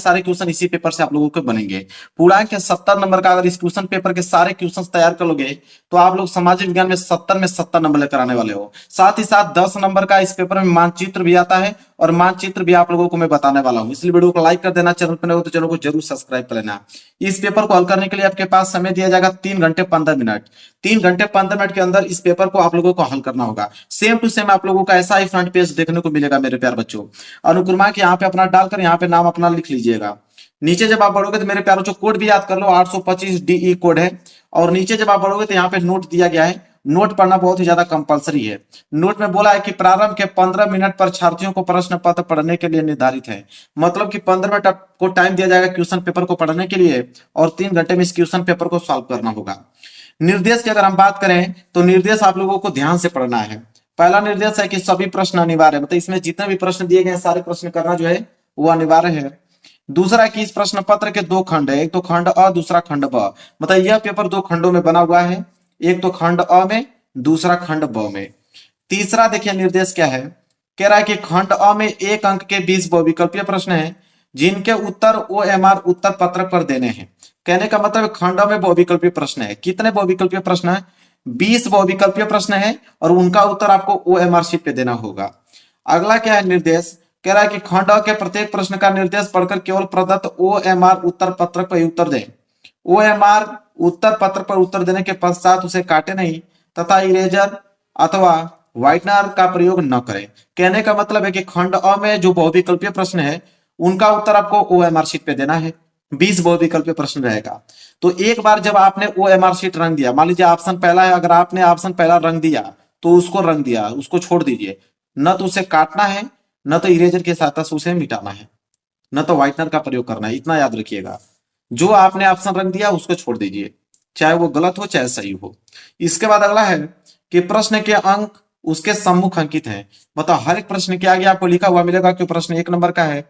सारे क्वेश्चन इसी पेपर से आप लोगों के बनेंगे। पूर्णांक के 70 नंबर का अगर इस क्वेश्चन पेपर के सारे क्वेश्चन तैयार कर लोगे तो आप लोग सामाजिक विज्ञान में 70 नंबर लेकर आने वाले हो। साथ ही साथ 10 नंबर का इस पेपर में मानचित्र भी आता है और मानचित्र भी आप लोगों को मैं बताने वाला हूं, इसलिए वीडियो को लाइक कर देना, चैनल पर नए हो तो चैनल को जरूर सब्सक्राइब कर लेना। इस पेपर को हल करने के लिए आपके पास समय दिया जाएगा 3 घंटे 15 मिनट। 3 घंटे 15 मिनट के अंदर इस पेपर को आप लोगों को हल करना होगा। सेम टू सेम आप लोगों का ऐसा ही फ्रंट पेज देखने को मिलेगा मेरे प्यार बच्चों। अनुक्रमांक यहाँ पे अपना डालकर यहाँ पे नाम अपना लिख लीजिएगा। नीचे जब आप बढ़ोगे तो मेरे प्यारों जो कोड भी याद कर लो, 825 DE कोड है। और नीचे जब आप बढ़ोगे तो यहाँ पे नोट दिया गया है, नोट पढ़ना बहुत ही ज्यादा कंपलसरी है। नोट में बोला है कि प्रारंभ के 15 मिनट पर छात्रियों को प्रश्न पत्र पढ़ने के लिए निर्धारित है। मतलब कि 15 मिनट आपको टाइम दिया जाएगा क्वेश्चन पेपर को पढ़ने के लिए और 3 घंटे में इस क्वेश्चन पेपर को सॉल्व करना होगा। निर्देश की अगर हम बात करें तो निर्देश आप लोगों को ध्यान से पढ़ना है। पहला निर्देश है कि सभी प्रश्न अनिवार्य है, मतलब इसमें जितने भी प्रश्न दिए गए सारे प्रश्न करना जो है वो अनिवार्य है। दूसरा कि इस प्रश्न पत्र के 2 खंड है, एक तो खंड अ दूसरा खंड ब, मतलब यह पेपर 2 खंडों में बना हुआ है, एक तो खंड अ में दूसरा खंड ब में। तीसरा देखिए निर्देश क्या है, कह रहा है कि खंड अ में 1 अंक के 20 बहुविकल्पीय प्रश्न है जिनके उत्तर OMR उत्तर पत्रक पर देने हैं। कहने का मतलब खंड अ में बहुविकल्पीय प्रश्न है। कितने बहुविकल्पीय प्रश्न है? 20 बहुविकल्पीय प्रश्न है और उनका उत्तर आपको OMR शीट पे देना होगा। अगला क्या है निर्देश, कह रहा है कि खंड अ के प्रत्येक प्रश्न का निर्देश पढ़कर केवल प्रदत्त OMR उत्तर पत्रक पर उत्तर दें। OMR उत्तर पत्र पर उत्तर देने के पश्चात उसे काटे नहीं तथा इरेजर अथवा व्हाइटनर का प्रयोग न करें। कहने का मतलब है कि खंड अ में जो बहुविकल्पीय प्रश्न है उनका उत्तर आपको OMR शीट पे देना है। 20 बहुविकल्पीय प्रश्न रहेगा। तो एक बार जब आपने OMR शीट रंग दिया, मान लीजिए ऑप्शन पहला है, अगर आपने ऑप्शन पहला रंग दिया तो उसको रंग दिया, उसको छोड़ दीजिए, न तो उसे काटना है न तो इरेजर के सहायता से उसे मिटाना है, न तो व्हाइटनर का प्रयोग करना है। इतना याद रखिएगा, जो आपने ऑप्शन रंग दिया उसको छोड़ दीजिए, चाहे वो गलत हो चाहे सही हो। इसके बाद अगला है कि प्रश्न के अंक उसके सम्मुख अंकित है। मतलब हर एक प्रश्न के आगे आपको लिखा हुआ मिलेगा कि प्रश्न 1 नंबर का है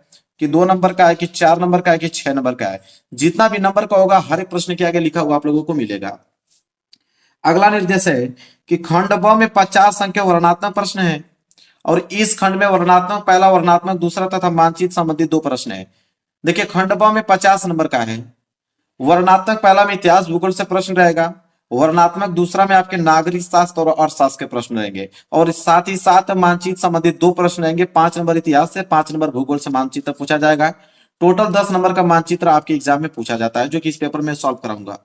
कि 2 नंबर का है कि 4 नंबर का है कि 6 नंबर का है। जितना भी नंबर का होगा हर एक प्रश्न के आगे लिखा हुआ आप लोगों को मिलेगा। अगला निर्देश है कि खंड ब में 50 अंक के वर्णनात्मक प्रश्न है और इस खंड में वर्णनात्मक पहला, वर्णनात्मक दूसरा तथा मानचित्र संबंधित 2 प्रश्न है। देखिए खंड ब में 50 नंबर का है। वर्णनात्मक पहला में इतिहास भूगोल से प्रश्न रहेगा, वर्णनात्मक दूसरा में आपके नागरिक शास्त्र और अर्थशास्त्र के प्रश्न रहेंगे और साथ ही साथ मानचित्र संबंधित 2 प्रश्न रहेंगे। 5 नंबर इतिहास से, 5 नंबर भूगोल से मानचित्र पूछा जाएगा। टोटल 10 नंबर का मानचित्र आपके एग्जाम में पूछा जाता है, जो कि इस पेपर में सॉल्व कराऊंगा।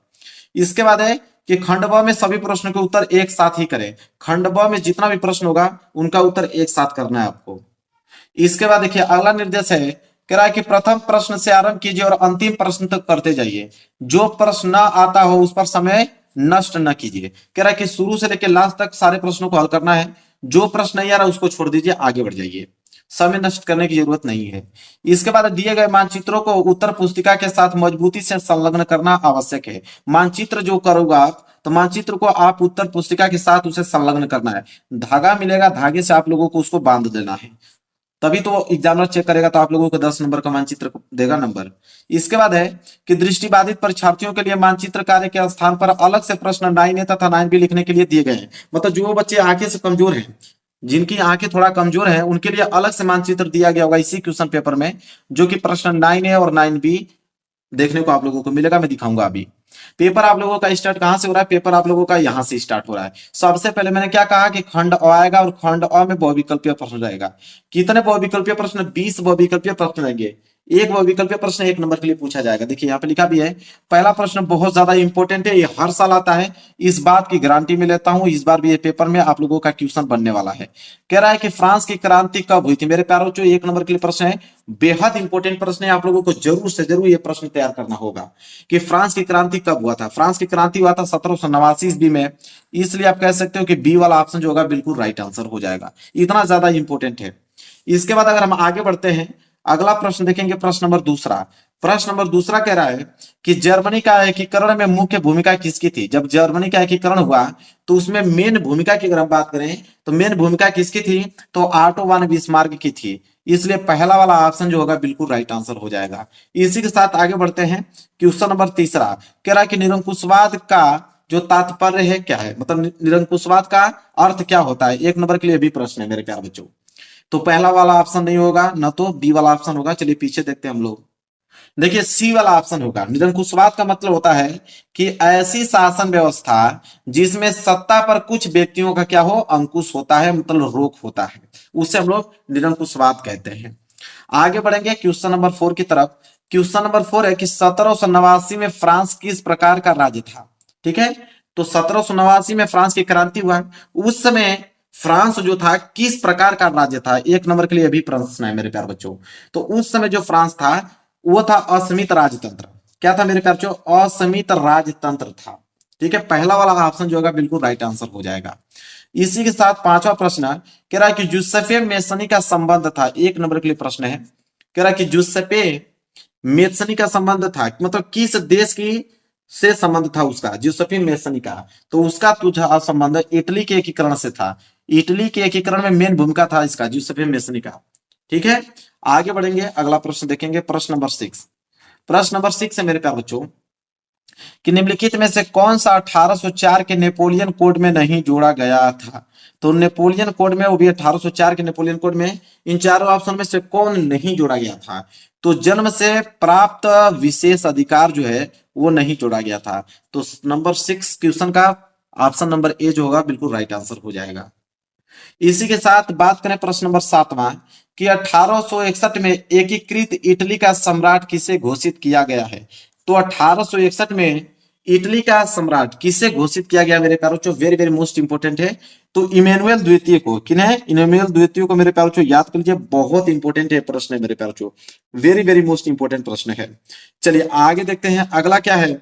इसके बाद है कि खंड ब में सभी प्रश्नों के उत्तर एक साथ ही करें। खंड ब में जितना भी प्रश्न होगा उनका उत्तर एक साथ करना है आपको। इसके बाद देखिए अगला निर्देश है, कह रहा है कि प्रथम प्रश्न से आरंभ कीजिए और अंतिम प्रश्न तक करते जाइए। जो प्रश्न न आता हो उस पर समय नष्ट न कीजिए। कह रहा है कि शुरू से लेकर लास्ट तक सारे प्रश्नों को हल करना है। जो प्रश्न नहीं आ रहा उसको छोड़ दीजिए, आगे बढ़ जाइए, समय नष्ट करने की जरूरत नहीं है। इसके बाद दिए गए मानचित्रों को उत्तर पुस्तिका के साथ मजबूती से संलग्न करना आवश्यक है। मानचित्र जो करोगा आप तो मानचित्र को आप उत्तर पुस्तिका के साथ उसे संलग्न करना है। धागा मिलेगा, धागे से आप लोगों को उसको बांध देना है, तभी तो एग्जामिनर चेक करेगा, तो आप लोगों को 10 नंबर का मानचित्र देगा नंबर। इसके बाद है कि दृष्टिबाधित परीक्षार्थियों के लिए मानचित्र कार्य के स्थान पर अलग से प्रश्न 9A तथा 9B लिखने के लिए दिए गए हैं। मतलब जो बच्चे आंखें से कमजोर हैं, जिनकी आंखें थोड़ा कमजोर है, उनके लिए अलग से मानचित्र दिया गया होगा इसी क्वेश्चन पेपर में, जो कि प्रश्न 9A और 9B देखने को आप लोगों को मिलेगा। मैं दिखाऊंगा अभी। पेपर आप लोगों का स्टार्ट कहां से हो रहा है? पेपर आप लोगों का यहां से स्टार्ट हो रहा है। सबसे पहले मैंने क्या कहा कि खंड अ आएगा और खंड अ में बहुविकल्पीय प्रश्न रहेगा। कितने बहुविकल्पीय प्रश्न? 20 बहुविकल्पीय प्रश्न रहेंगे। एक बहुविकल्पीय प्रश्न 1 नंबर के लिए पूछा जाएगा। देखिए यहाँ पे लिखा भी है, पहला प्रश्न बहुत ज्यादा इंपॉर्टेंट है, ये हर साल आता है, इस बात की गारंटी में लेता हूं। इस बार भी ये पेपर में आप लोगों का क्वेश्चन बनने वाला है। कह रहा है कि फ्रांस की क्रांति कब हुई थी? मेरे प्यारों, जो 1 नंबर के लिए प्रश्न है, बेहद इंपॉर्टेंट प्रश्न है। आप लोगों को जरूर से जरूर ये प्रश्न तैयार करना होगा कि फ्रांस की क्रांति कब हुआ था। फ्रांस की क्रांति हुआ था 1789 ईस्वी में। इसलिए आप कह सकते हो कि बी वाला ऑप्शन जो होगा बिल्कुल राइट आंसर हो जाएगा, इतना ज्यादा इंपॉर्टेंट है। इसके बाद अगर हम आगे बढ़ते हैं, अगला प्रश्न देखेंगे, प्रश्न नंबर दूसरा। प्रश्न नंबर दूसरा कह रहा है कि जर्मनी का एकीकरण में मुख्य भूमिका किसकी थी? जब जर्मनी का एकीकरण हुआ तो उसमें मेन भूमिका की अगर हम बात करें तो मेन भूमिका किसकी थी? तो ऑटो वन बिस्मार्क की थी। इसलिए पहला वाला ऑप्शन जो होगा बिल्कुल राइट आंसर हो जाएगा। इसी के साथ आगे बढ़ते हैं। क्वेश्चन नंबर तीसरा कह रहा है कि निरंकुशवाद का जो तात्पर्य है क्या है? मतलब निरंकुशवाद का अर्थ क्या होता है? 1 नंबर के लिए भी प्रश्न है मेरे प्यारे बच्चों। तो पहला वाला ऑप्शन नहीं होगा, न तो बी वाला ऑप्शन होगा। चलिए पीछे देखते हैं हम लोग। देखिए सी वाला ऑप्शन होगा। निरंकुशवाद का मतलब होता है कि ऐसी शासन व्यवस्था जिसमें सत्ता पर कुछ व्यक्तियों का क्या हो, अंकुश होता है, मतलब रोक होता है, उसे हम लोग निरंकुशवाद कहते हैं। आगे बढ़ेंगे क्वेश्चन नंबर 4 की तरफ। क्वेश्चन नंबर 4 है कि 1789 में फ्रांस किस प्रकार का राज्य था। ठीक है, तो 1789 में फ्रांस की क्रांति हुआ। उस समय फ्रांस जो था किस प्रकार का राज्य था, एक नंबर के लिए अभी प्रश्न है मेरे प्यार बच्चों। तो उस समय जो फ्रांस था वो था असीमित राजतंत्र। क्या था मेरे प्यार बच्चों, असीमित राजतंत्र था। ठीक है, पहला वाला ऑप्शन जो होगा बिल्कुल राइट आंसर हो जाएगा। इसी के साथ पांचवा प्रश्न कह रहा है कि जूसेफे मेसनी का संबंध था, एक नंबर के लिए प्रश्न है। कह रहा है कि जूसेफे मेसनी का संबंध था, मतलब किस देश की से संबंध था उसका, जूसेफे मेसनी का। तो उसका तुझा संबंध इटली के एकीकरण से था। इटली के एकीकरण में मेन भूमिका था इसका, जूसेफे मेसनी का। ठीक है, आगे बढ़ेंगे, अगला प्रश्न देखेंगे, प्रश्न नंबर 6। प्रश्न नंबर 6 है मेरे प्यार बच्चों कि निम्नलिखित में से कौन सा 1804 के नेपोलियन कोड में नहीं जोड़ा गया था। तो नेपोलियन कोड में, वो भी 1804 के नेपोलियन कोड में, इन चारों ऑप्शन में से कौन नहीं जोड़ा गया था। तो जन्म से प्राप्त विशेष अधिकार जो है वो नहीं जोड़ा गया था। तो नंबर 6 क्वेश्चन का ऑप्शन नंबर ए जो होगा बिल्कुल राइट आंसर हो जाएगा। इसी के साथ बात करें प्रश्न नंबर 7वां कि 1861 में एकीकृत इटली का सम्राट किसे घोषित किया गया है। तो 1861 में इटली का सम्राट किसे घोषित किया गया मेरे प्यारों चो, वेरी वेरी मोस्ट इंपोर्टेंट है। तो इमेनुअल द्वितीय को, किन्हें, इमेनुअल द्वितीय को मेरे प्यारों चो याद कर लीजिए, बहुत इंपॉर्टेंट है प्रश्न है मेरे प्यारों चो, वेरी वेरी मोस्ट इंपॉर्टेंट प्रश्न है। चलिए आगे देखते हैं, अगला क्या है।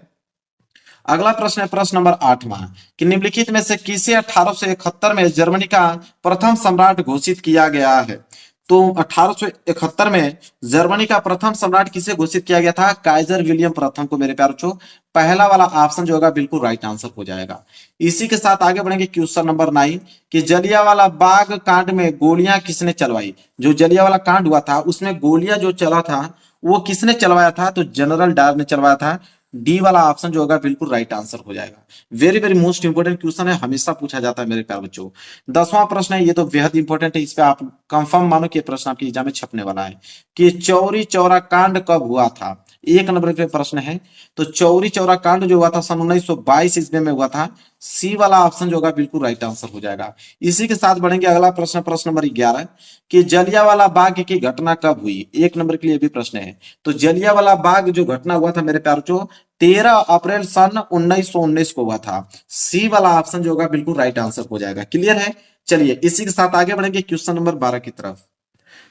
अगला प्रश्न है प्रश्न नंबर 8वां कि निम्नलिखित में से किसे 1871 में जर्मनी का प्रथम सम्राट घोषित किया गया है। तो 1871 में जर्मनी का प्रथम सम्राट किसे घोषित किया गया था, काइजर विलियम प्रथम को मेरे प्यारों चो। पहला वाला ऑप्शन जो होगा बिल्कुल राइट आंसर हो जाएगा। इसी के साथ आगे बढ़ेंगे क्वेश्चन नंबर 9 कि जलियांवाला बाग कांड में गोलियां किसने चलवाई। जो जलियांवाला कांड हुआ था उसमें गोलियां जो चला था वो किसने चलवाया था, तो जनरल डायर ने चलवाया था। डी वाला ऑप्शन जो होगा बिल्कुल राइट आंसर हो जाएगा। Very very most important question है, हमेशा पूछा जाता है मेरे प्यार बच्चों। 10वां प्रश्न है, ये तो बेहद इंपॉर्टेंट है, इस पे आप कंफर्म मानो कि प्रश्न आपकी एग्जाम में छपने वाला है कि चौरी चौरा कांड कब हुआ था। एक नंबर के प्रश्न है। तो चौरी चौरा कांड जो हुआ था सन 1922 ईस्वी में हुआ था। सी वाला ऑप्शन जो होगा बिल्कुल राइट आंसर हो जाएगा। इसी के साथ बढ़ेंगे, अगला प्रश्न, प्रश्न नंबर 11 कि जलियांवाला बाग की घटना कब हुई। एक नंबर के लिए भी प्रश्न है। तो जलियांवाला बाग जो घटना हुआ था मेरे प्यार बच्चों 13 अप्रैल सन 1919 को हुआ था। सी वाला ऑप्शन जो होगा बिल्कुल राइट आंसर हो जाएगा। क्लियर है। चलिए इसी के साथ आगे बढ़ेंगे क्वेश्चन नंबर 12 की तरफ।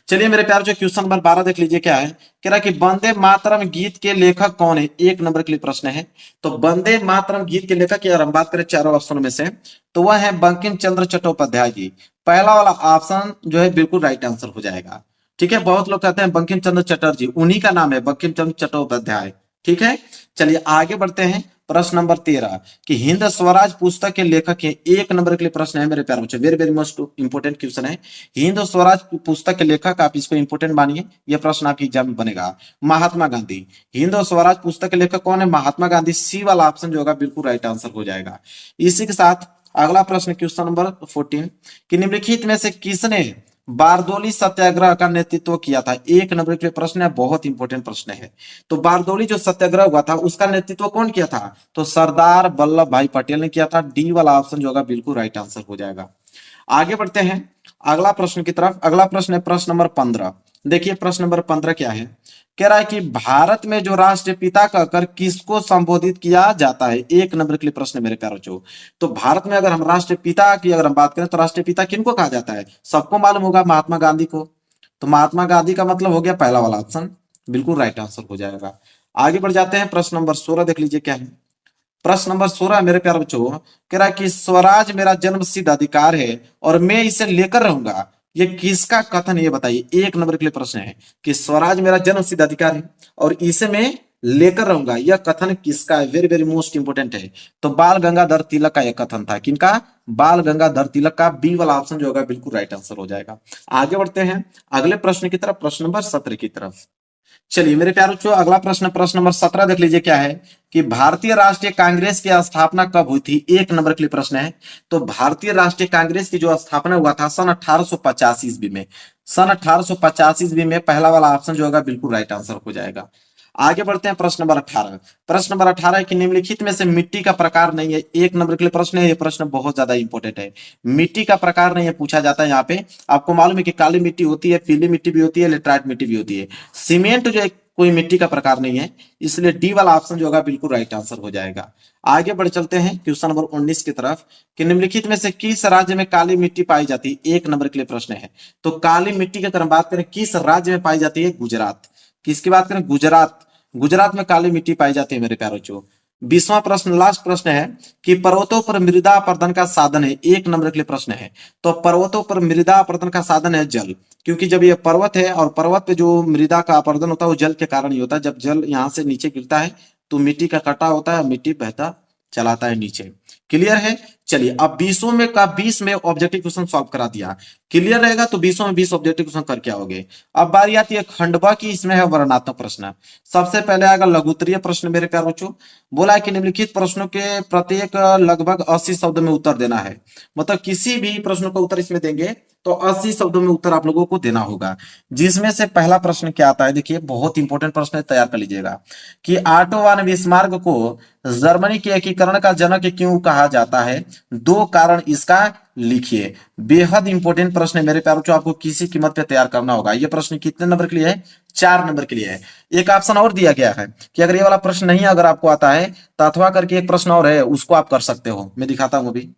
चलिए मेरे प्यार जो क्वेश्चन नंबर 12 देख लीजिए क्या है। कह रहा है कि वंदे मातरम गीत के लेखक कौन है। एक नंबर के लिए प्रश्न है। तो वंदे मातरम गीत के लेखक की अगर हम बात करें चारों ऑप्शन में से, तो वह है बंकिम चंद्र चट्टोपाध्याय जी। पहला वाला ऑप्शन जो है बिल्कुल राइट आंसर हो जाएगा। ठीक है, बहुत लोग कहते हैं बंकिम चंद्र चटर्जी, उन्हीं का नाम है बंकिम चंद्र चट्टोपाध्याय। ठीक है, चलिए आगे बढ़ते हैं। प्रश्न नंबर 13 कि हिंद स्वराज पुस्तक के लेखक के, एक नंबर के लिए प्रश्न है मेरे प्यारे बच्चों, very very most important question है। हिंद स्वराज पुस्तक के लेखक, आप इसको इंपोर्टेंट मानिए, यह प्रश्न आपकी एग्जाम में बनेगा। महात्मा गांधी। हिंद स्वराज पुस्तक के लेखक कौन है, महात्मा गांधी। सी वाला ऑप्शन जो होगा बिल्कुल राइट आंसर हो जाएगा। इसी के साथ अगला प्रश्न क्वेश्चन नंबर 14 कि निम्नलिखित में से किसने बारदोली सत्याग्रह का नेतृत्व किया था। एक नंबर के प्रश्न है, बहुत इंपॉर्टेंट प्रश्न है। तो बारदोली जो सत्याग्रह हुआ था उसका नेतृत्व कौन किया था, तो सरदार वल्लभ भाई पटेल ने किया था। डी वाला ऑप्शन जो होगा बिल्कुल राइट आंसर हो जाएगा। आगे बढ़ते हैं अगला प्रश्न की तरफ। अगला प्रश्न है प्रश्न नंबर 15। देखिए प्रश्न नंबर 15 क्या है। कह रहा है कि भारत में जो राष्ट्रपिता कहकर किसको संबोधित किया जाता है। एक नंबर के लिए प्रश्न है मेरे प्यारे बच्चों। तो भारत में अगर हम राष्ट्रपिता की अगर हम बात करें तो राष्ट्रपिता किनको कहा जाता है, सबको मालूम होगा, महात्मा गांधी को। तो महात्मा गांधी का मतलब हो गया पहला वाला ऑप्शन, बिल्कुल राइट आंसर हो जाएगा। आगे बढ़ जाते हैं, प्रश्न नंबर 16 देख लीजिए क्या है। प्रश्न नंबर 16 मेरे प्यारे बच्चों कह रहा है कि स्वराज मेरा जन्म सिद्ध अधिकार है और मैं इसे लेकर रहूंगा। ये किसका कथन है ये बताइए। एक नंबर के लिए प्रश्न है कि स्वराज मेरा जन्म सिद्ध अधिकार है और इसे मैं लेकर रहूंगा, यह कथन किसका है। वेरी वेरी मोस्ट इंपोर्टेंट है। तो बाल गंगाधर तिलक का यह कथन था। किनका, बाल गंगाधर तिलक का। बी वाला ऑप्शन जो होगा बिल्कुल राइट आंसर हो जाएगा। आगे बढ़ते हैं अगले प्रश्न की तरफ, प्रश्न नंबर 17 की तरफ। चलिए मेरे प्यारे बच्चों अगला प्रश्न, प्रश्न नंबर 17 देख लीजिए क्या है कि भारतीय राष्ट्रीय कांग्रेस की स्थापना कब हुई थी। एक नंबर के लिए प्रश्न है। तो भारतीय राष्ट्रीय कांग्रेस की जो स्थापना हुआ था सन 1885 ईस्वी में। सन 1885 ईस्वी में। पहला वाला ऑप्शन जो होगा बिल्कुल राइट आंसर हो जाएगा। आगे बढ़ते हैं प्रश्न नंबर 18। प्रश्न नंबर 18 है कि निम्नलिखित में से मिट्टी का प्रकार नहीं है, एक नंबर के लिए प्रश्न है, ये प्रश्न बहुत ज्यादा इंपॉर्टेंट है। मिट्टी का प्रकार नहीं है पूछा जाता है यहाँ पे। आपको मालूम है कि काली मिट्टी होती है, पीली मिट्टी भी होती है, लेटराइट मिट्टी भी होती है। सीमेंट जो एक कोई मिट्टी का प्रकार नहीं है, इसलिए डी वाला ऑप्शन जो होगा बिल्कुल राइट आंसर हो जाएगा। आगे बढ़ चलते हैं क्वेश्चन नंबर 19 की तरफ कि निम्नलिखित में से किस राज्य में काली मिट्टी पाई जाती है, एक नंबर के लिए प्रश्न है। तो काली मिट्टी की अगर हम बात करें किस राज्य में पाई जाती है, गुजरात। किसकी बात करें, गुजरात। गुजरात में काली मिट्टी पाई जाती है मेरे प्यारों बच्चों। 20वां प्रश्न लास्ट प्रश्न है कि पर्वतों पर मृदा अपर्दन का साधन है, एक नंबर के लिए प्रश्न है। तो पर्वतों पर मृदा अपर्दन का साधन है जल, क्योंकि जब ये पर्वत है और पर्वत पे जो मृदा का अपर्दन होता है वो जल के कारण ही होता है। जब जल यहाँ से नीचे गिरता है तो मिट्टी का कटा होता है, मिट्टी बहता चलाता है नीचे। क्लियर है। चलिए अब 20 में का 20 में ऑब्जेक्टिव क्वेश्चन सॉल्व करा दिया। क्लियर रहेगा तो 20 में 20 ऑब्जेक्टिव क्वेश्चन करके आओगे। अब बारी आती है खंडवा की, इसमें है वर्णनात्मक प्रश्न। सबसे पहले आएगा लघुत्तरीय प्रश्न मेरे प्यारे बच्चों। बोला है कि निम्नलिखित प्रश्नों के प्रत्येक लगभग 80 शब्द में उत्तर देना है। मतलब किसी भी प्रश्न का उत्तर इसमें देंगे तो 80 शब्दों में उत्तर आप लोगों को देना होगा। जिसमें से पहला प्रश्न क्या आता है, देखिए बहुत इंपॉर्टेंट प्रश्न है, तैयार कर लीजिएगा कि ऑटो वन बिस्मार्क को जर्मनी के एकीकरण का जनक क्यों कहा जाता है, दो कारण इसका लिखिए। बेहद इंपॉर्टेंट प्रश्न है मेरे प्यारों, जो आपको किसी कीमत पे तैयार करना होगा। ये प्रश्न कितने नंबर के लिए है, 4 नंबर के लिए है। एक ऑप्शन और दिया गया है कि अगर ये वाला प्रश्न नहीं अगर आपको आता है तो अथवा करके एक प्रश्न और है, उसको आप कर सकते हो। मैं दिखाता हूं अभी।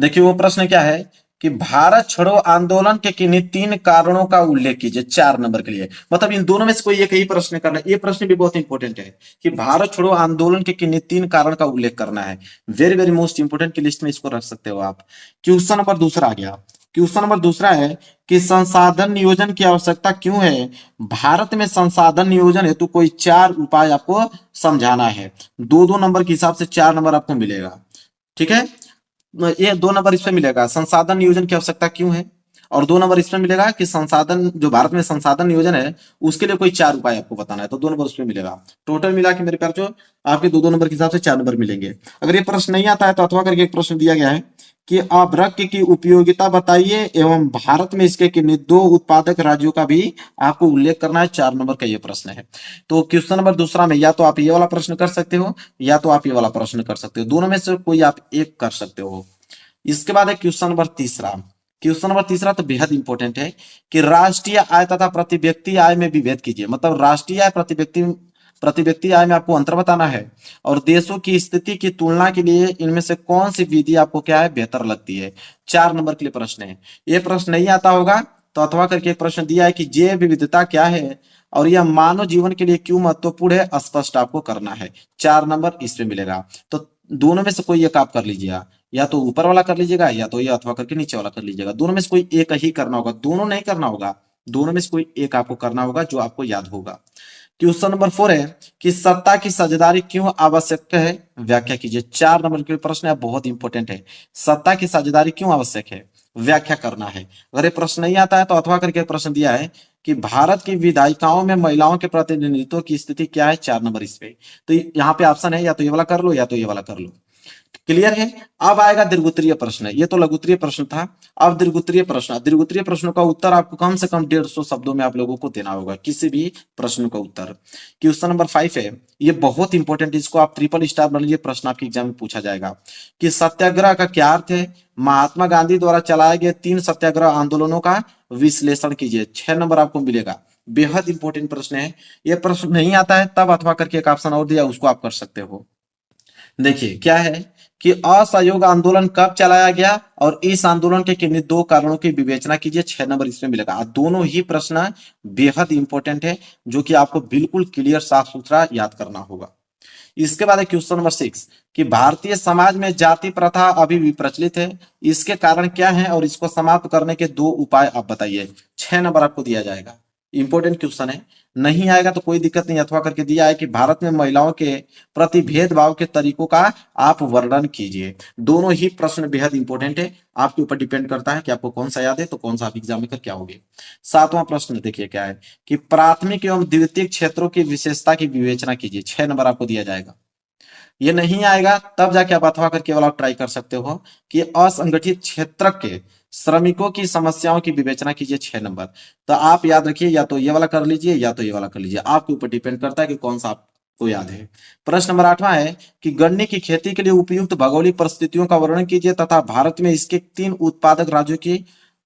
देखिए वो प्रश्न क्या है कि भारत छोड़ो आंदोलन के किन्हीं 3 कारणों का उल्लेख कीजिए, 4 नंबर के लिए। मतलब इन दोनों में से कोई एक ही प्रश्न करना है। ये प्रश्न भी बहुत इंपॉर्टेंट है कि भारत छोड़ो आंदोलन के किन्हीं 3 कारण का उल्लेख करना है। वेरी वेरी मोस्ट इंपोर्टेंट की लिस्ट में इसको रख सकते हो आप। क्वेश्चन नंबर दूसरा आ गया। क्वेश्चन नंबर दूसरा है कि संसाधन नियोजन की आवश्यकता क्यों है। भारत में संसाधन नियोजन हेतु कोई 4 उपाय आपको समझाना है। 2-2 नंबर के हिसाब से 4 नंबर आपको मिलेगा। ठीक है, ये 2 नंबर इसमें मिलेगा, संसाधन नियोजन की आवश्यकता क्यों है। और 2 नंबर इसमें मिलेगा कि संसाधन जो भारत में संसाधन नियोजन है उसके लिए कोई 4 उपाय आपको बताना है, तो 2 नंबर उसमें मिलेगा। टोटल मिला के मेरे प्यार जो आपके 2-2 नंबर के हिसाब से 4 नंबर मिलेंगे। अगर ये प्रश्न नहीं आता है तो अथवा करके एक प्रश्न दिया गया है कि अभ्रक की उपयोगिता बताइए एवं भारत में इसके किन्हीं 2 उत्पादक राज्यों का भी आपको उल्लेख करना है। 4 नंबर का ये प्रश्न है। तो क्वेश्चन नंबर दूसरा में या तो आप ये वाला प्रश्न कर सकते हो या तो आप ये वाला प्रश्न कर सकते हो, दोनों में से कोई आप एक कर सकते हो। इसके बाद है क्वेश्चन नंबर तीसरा। क्वेश्चन नंबर तीसरा तो बेहद इंपॉर्टेंट है कि राष्ट्रीय आय तथा प्रति व्यक्ति आय में विभेद कीजिए। मतलब राष्ट्रीय आय प्रति व्यक्ति आय में आपको अंतर बताना है और देशों की स्थिति की तुलना के लिए इनमें से कौन सी विधि आपको क्या है बेहतर लगती है। 4 नंबर के लिए प्रश्न है। ये प्रश्न नहीं आता होगा तो अथवा करके एक प्रश्न दिया है कि जैव विविधता क्या है और यह मानव जीवन के लिए क्यों महत्वपूर्ण है, स्पष्ट आपको करना है। 4 नंबर इसमें मिलेगा। तो दोनों में से कोई एक आप कर लीजिएगा, या तो ऊपर वाला कर लीजिएगा या तो ये अथवा करके नीचे वाला कर लीजिएगा। दोनों में से कोई एक ही करना होगा, दोनों नहीं करना होगा, दोनों में से कोई एक आपको करना होगा जो आपको याद होगा। क्वेश्चन नंबर 4 है कि सत्ता की साझेदारी क्यों आवश्यक है, व्याख्या कीजिए। 4 नंबर के प्रश्न है, बहुत इंपॉर्टेंट है। सत्ता की साझेदारी क्यों आवश्यक है, व्याख्या करना है। अगर ये प्रश्न नहीं आता है तो अथवा करके प्रश्न दिया है कि भारत की विधायिकाओं में महिलाओं के प्रतिनिधित्व की स्थिति क्या है। 4 नंबर इस पे। तो यहाँ पे ऑप्शन है या तो ये वाला कर लो या तो ये वाला कर लो। क्लियर है। अब आएगा दीर्घोत्तरीय प्रश्न, ये तो लघुत्तरीय प्रश्न था। अब दीर्घोत्तरीय प्रश्न, दीर्घोत्तरीय प्रश्नों का उत्तर आपको कम से कम 150 शब्दों में आप लोगों को देना होगा, किसी भी प्रश्न का उत्तर। क्वेश्चन नंबर 5 है, ये बहुत इंपॉर्टेंट, इसको आप ट्रिपल स्टार बन लीजिए, प्रश्न आपके एग्जाम में पूछा जाएगा कि सत्याग्रह का क्या अर्थ है। महात्मा गांधी द्वारा चलाए गए 3 सत्याग्रह आंदोलनों का विश्लेषण कीजिए। 6 नंबर आपको मिलेगा। बेहद इंपॉर्टेंट प्रश्न है। ये प्रश्न नहीं आता है तब अथवा करके एक ऑप्शन और दिया, उसको आप कर सकते हो। देखिए क्या है कि असहयोग आंदोलन कब चलाया गया और इस आंदोलन के किन्हीं 2 कारणों की विवेचना कीजिए। 6 नंबर इसमें मिलेगा। दोनों ही प्रश्न बेहद इंपॉर्टेंट है जो कि आपको बिल्कुल क्लियर साफ सुथरा याद करना होगा। इसके बाद है क्वेश्चन नंबर 6 कि भारतीय समाज में जाति प्रथा अभी भी प्रचलित है, इसके कारण क्या है और इसको समाप्त करने के 2 उपाय आप बताइए। 6 नंबर आपको दिया जाएगा। इंपॉर्टेंट क्वेश्चन है, नहीं आएगा तो कोई दिक्कत नहीं। अथवा करके दिया है कि भारत में महिलाओं के प्रति भेदभाव के तरीकों का आप वर्णन कीजिए। दोनों ही प्रश्न बेहद इंपॉर्टेंट है, आपके ऊपर डिपेंड करता है कि आपको कौन सा याद है तो कौन सा आप एग्जाम में करके आओगे। 7वां प्रश्न देखिए क्या है कि प्राथमिक एवं द्वितीयक क्षेत्रों की विशेषता की विवेचना कीजिए। 6 नंबर आपको दिया जाएगा। ये नहीं आएगा तब जाके आप अथवा करके वाला ट्राई कर सकते हो कि असंगठित क्षेत्र के श्रमिकों की समस्याओं की विवेचना कीजिए 6 नंबर। तो आप याद रखिए या तो ये वाला कर लीजिए या तो ये वाला कर लीजिए, आपके ऊपर डिपेंड करता है कि कौन सा आपको याद है। प्रश्न नंबर 8वां है कि गन्ने की खेती के लिए उपयुक्त भौगोलिक परिस्थितियों का वर्णन कीजिए तथा भारत में इसके 3 उत्पादक राज्यों की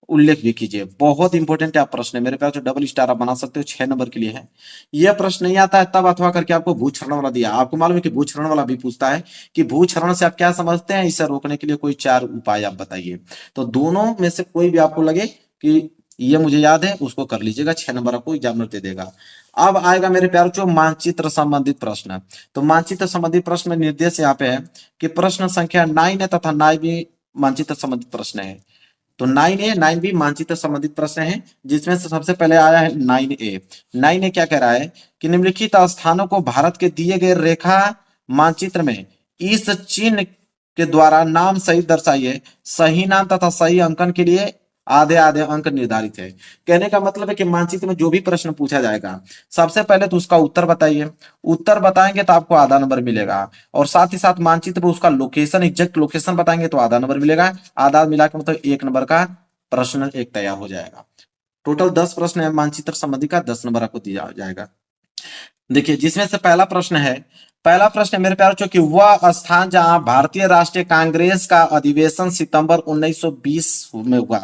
उल्लेख भी कीजिए। बहुत इंपॉर्टेंट है प्रश्न है मेरे पास, जो डबल स्टार आप बना सकते हो, 6 नंबर के लिए है। यह प्रश्न नहीं आता है तब अथवा करके आपको भूक्षरण वाला दिया। आपको मालूम है कि भूक्षरण वाला भी पूछता है कि भूक्षरण से आप क्या समझते हैं, इसे रोकने के लिए कोई 4 उपाय आप बताइए। तो दोनों में से कोई भी आपको लगे कि ये मुझे याद है उसको कर लीजिएगा, 6 नंबर आपको एग्जामिनर दे देगा। अब आएगा मेरे प्यार जो मानचित्र संबंधित प्रश्न। तो मानचित्र संबंधित प्रश्न में निर्देश यहाँ पे है कि प्रश्न संख्या 9 है तथा 9 भी मानचित्र संबंधित प्रश्न है। तो 9A 9B मानचित्र संबंधित प्रश्न है, जिसमें से सबसे पहले आया है 9A। 9A क्या कह रहा है कि निम्नलिखित स्थानों को भारत के दिए गए रेखा मानचित्र में इस चिन्ह के द्वारा नाम सहित दर्शाइए। सही नाम तथा सही अंकन के लिए आधे आधे अंक निर्धारित है। कहने का मतलब है कि मानचित्र में जो भी प्रश्न पूछा जाएगा सबसे पहले तो उसका उत्तर बताइए। उत्तर बताएंगे तो आपको आधा नंबर मिलेगा, और साथ ही साथ मानचित्र पर उसका लोकेशन, एग्जैक्ट लोकेशन बताएंगे तो आधा नंबर मिलेगा। आधा मिला के मतलब 1 नंबर का प्रश्न एक तैयार हो जाएगा। टोटल 10 प्रश्न है मानचित्र संबंधी का, 10 नंबर आपको दिया जाएगा। देखिए जिसमें से पहला प्रश्न है मेरे प्यारे बच्चों कि वह स्थान जहां भारतीय राष्ट्रीय कांग्रेस का अधिवेशन सितंबर 1920 में हुआ।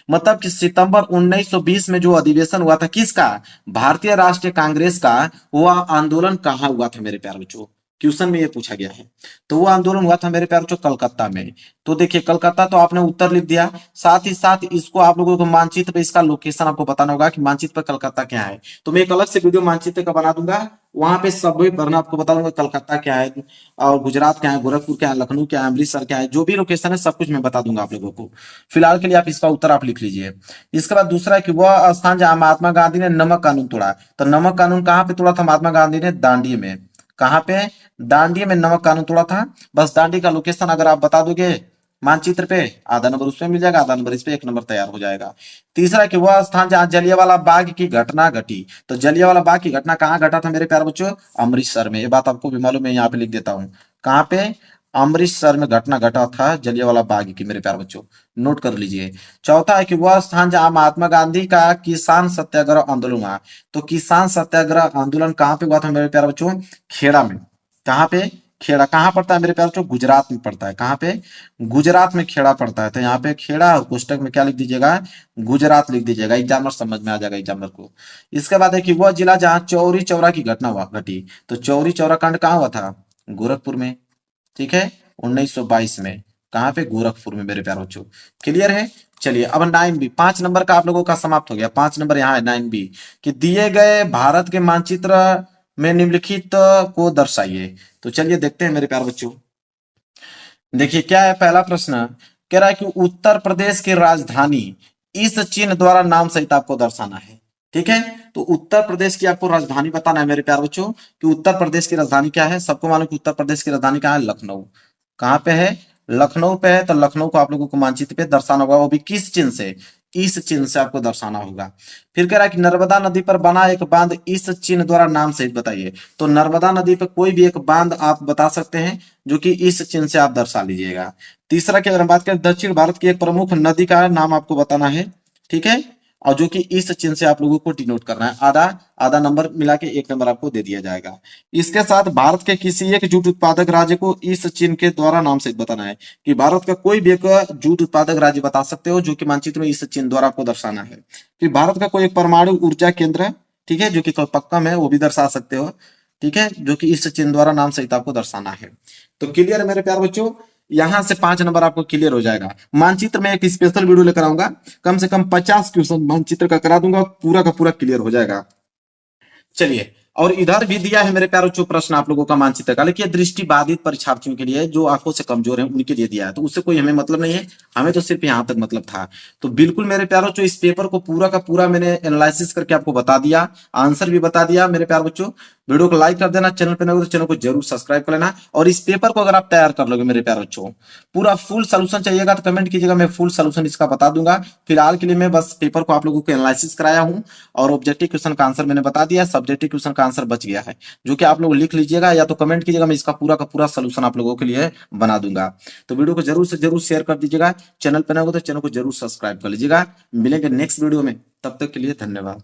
मतलब कि सितंबर 1920 में जो अधिवेशन हुआ था किसका, भारतीय राष्ट्रीय कांग्रेस का, वह आंदोलन कहाँ हुआ था मेरे प्यारे बच्चों, क्वेश्चन में ये पूछा गया है। तो वो आंदोलन हुआ था मेरे प्यारे बच्चों कलकत्ता में। तो देखिए कलकत्ता तो आपने उत्तर लिख दिया, साथ ही साथ इसको आप लोगों को मानचित्र पे इसका लोकेशन आपको बताना होगा कि मानचित्र पर कलकत्ता क्या है। तो मैं एक अलग से वीडियो मानचित्र का बना दूंगा, वहां पे सब भी भरना आपको बता दूंगा कलकत्ता क्या है और गुजरात क्या है, गोरखपुर क्या है, लखनऊ क्या है, अमृतसर क्या है, जो भी लोकेशन है सब कुछ मैं बता दूंगा आप लोगों को। फिलहाल के लिए आप इसका उत्तर आप लिख लीजिए। इसके बाद दूसरा है कि वह स्थान जहां महात्मा गांधी ने नमक कानून तोड़ा। तो नमक कानून कहां पे तोड़ा था महात्मा गांधी ने, दांडी में। कहां पे, दांडी में नमक कानून तोड़ा था। बस दांडी का लोकेशन अगर आप बता दोगे मानचित्र पे, आधा नंबर उसमें मिल जाएगा, आधा नंबर इस पे, 1 नंबर तैयार हो जाएगा। तीसरा कि वह स्थान जहां जलियांवाला बाग की घटना घटी। तो जलियांवाला बाग की घटना कहां घटा था मेरे प्यारे बच्चों, अमृतसर में। ये बात आपको भी मालूम है, यहाँ पे लिख देता हूं कहां पे, अमृतसर में घटना घटा था जलियांवाला बाग की मेरे प्यारे बच्चों, नोट कर लीजिए। चौथा है कि वह स्थान जहां महात्मा गांधी का किसान सत्याग्रह आंदोलन हुआ। तो किसान सत्याग्रह आंदोलन कहां पे हुआ था मेरे प्यारे बच्चों, खेड़ा में। कहां पे, खेड़ा कहां पड़ता है मेरे प्यारे बच्चों, गुजरात में पड़ता है। कहां पे, गुजरात में खेड़ा पड़ता है। तो यहाँ पे खेड़ा और पुस्तक में क्या लिख दीजिएगा, गुजरात लिख दीजिएगा, एग्जामर समझ में आ जाएगा एग्जामर को। इसके बाद है कि वह जिला जहां चौरी चौरा की घटना हुआ घटी। तो चौरी चौरा कांड कहां हुआ था, गोरखपुर में। ठीक है, 1922 में। कहां पे, गोरखपुर में मेरे प्यारे बच्चों। क्लियर है। चलिए अब 9B, 5 नंबर का आप लोगों का समाप्त हो गया। 5 नंबर यहाँ है 9B कि दिए गए भारत के मानचित्र में निम्नलिखित को दर्शाइए। तो चलिए देखते हैं मेरे प्यारे बच्चों। देखिए क्या है पहला प्रश्न, कह रहा है कि उत्तर प्रदेश की राजधानी इस चिन्ह द्वारा नाम सहित आपको दर्शाना है। ठीक है, तो उत्तर प्रदेश की आपको राजधानी बताना है मेरे प्यारे बच्चों कि उत्तर प्रदेश की राजधानी क्या है। सबको मालूम कि उत्तर प्रदेश की राजधानी क्या है, लखनऊ। कहां पे है, लखनऊ पे है। तो लखनऊ को आप लोगों को मानचित्र पे दर्शाना होगा, वो भी किस चिन्ह से, इस चिन्ह से आपको दर्शाना होगा। फिर कह रहा है कि नर्मदा नदी पर बना एक बांध इस चिन्ह द्वारा नाम सहित बताइए। तो नर्मदा नदी पर कोई भी एक बांध आप बता सकते हैं जो कि इस चिन्ह से आप दर्शा लीजिएगा। तीसरा की अगर हम बात करें, दक्षिण भारत की एक प्रमुख नदी का नाम आपको बताना है। ठीक है, और जो कि इस चिन्ह से आप लोगों को डिनोट करना है। आधा आधा नंबर मिला के 1 नंबर आपको दे दिया जाएगा। इसके साथ भारत के किसी एक जूट उत्पादक राज्य को इस चिन्ह के द्वारा नाम से बताना है कि भारत का कोई भी एक जूट उत्पादक राज्य बता सकते हो जो कि मानचित्र में इस चिन्ह द्वारा आपको दर्शाना है। कि भारत का कोई एक परमाणु ऊर्जा केंद्र, ठीक है, जो कि पक्कम है, वो भी दर्शा सकते हो। ठीक है, जो कि इस चिन्ह द्वारा नाम सहित आपको दर्शाना है। तो क्लियर है मेरे प्यारे बच्चों, यहां से 5 नंबर आपको क्लियर हो जाएगा। मानचित्र में एक स्पेशल वीडियो लेकर आऊंगा, कम से कम 50 क्वेश्चन मानचित्र का करा दूंगा, पूरा का पूरा क्लियर हो जाएगा। चलिए, और इधर भी दिया है मेरे प्यारों जो प्रश्न आप लोगों का मानचित्र का, लेकिन दृष्टि बाधित परीक्षार्थियों के लिए जो आंखों से कमजोर हैं उनके लिए दिया है, तो उससे कोई हमें मतलब नहीं है, हमें तो सिर्फ यहां तक मतलब था। तो बिल्कुल मेरे प्यारों जो इस पेपर को पूरा का पूरा मैंने एनालिसिस करके आपको बता दिया, आंसर भी बता दिया मेरे प्यार बच्चों। वीडियो को लाइक कर देना, चैनल पे नए हो तो चैनल को जरूर सब्सक्राइब कर लेना। और इस पेपर को अगर आप तैयार कर लोगे मेरे प्यार बच्चों, पूरा फुल सोल्यूशन चाहिएगा तो कमेंट कीजिएगा, मैं फुल सोल्यूशन इसका बता दूंगा। फिलहाल के लिए मैं बस पेपर को आप लोगों को एनालिसिस कराया हूं और ऑब्जेक्टिव क्वेश्चन का आंसर मैंने बता दिया, सब्जेक्टिव क्वेश्चन का आंसर बच गया है, जो कि आप लोग लिख लीजिएगा या तो कमेंट कीजिएगा, मैं इसका पूरा का पूरा सोल्यूशन आप लोगों के लिए बना दूंगा। तो वीडियो को जरूर से जरूर शेयर कर दीजिएगा, चैनल पर नए हो तो चैनल को जरूर सब्सक्राइब कर लीजिएगा। मिलेंगे नेक्स्ट वीडियो में, तब तक के लिए धन्यवाद।